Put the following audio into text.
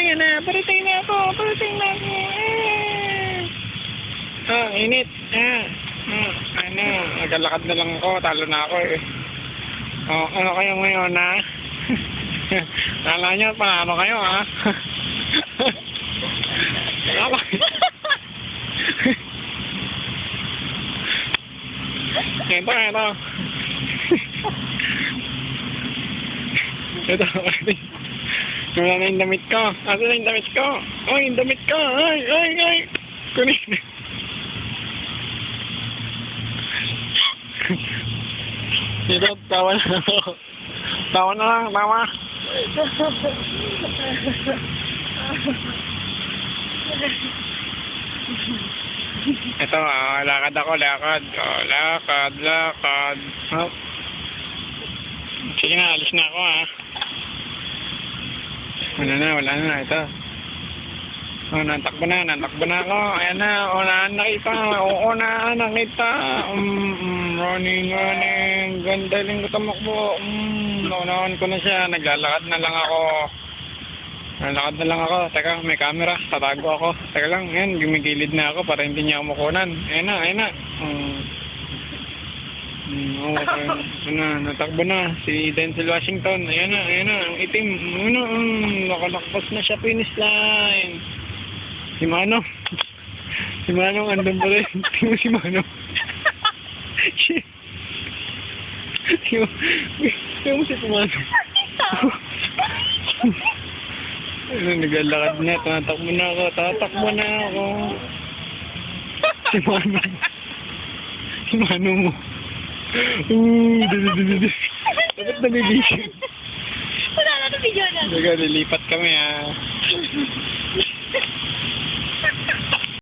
Ayan na, parating na ako. Parating na ako. Ah, init. Ano, naglalakad na lang ako. Talo na ako eh. Oh, ano kayo ngayon ha? Kala nyo, panalo kayo ha? ito. Ito, wala na yung damit ko. Asa na yung damit ko? Ay, yung damit ko. Ay. Kunin. Dito, tawa na ako. Tawa na lang, tawa. Ito, lakad ako, lakad. Lakad. Hop. Sige na, alis na ako, ha. Wala na, ito. Oh, natakbo na ako. Ayan na, nakita. Oo na, nakita. Running. Gandaling ko tumakbo. Naunahan ko na siya. Naglalakad na lang ako. Teka, may camera. Tatago ako. Teka lang, yan, gumigilid na ako para hindi niya ako makunan. Ayan na. Okay. Natakbo na. Si Denzel Washington. Ayan na. Ang itim. Nakalakpas na siya finish line. Si Manong andun pa rin. Tingnan mo si Manong. Shit. Tingnan mo si Manong. Naglalakad na. Tatakbo na ako. Si Manong mo. Dapat nabibigyan. Wala na video na. Nagalipat kami, ha.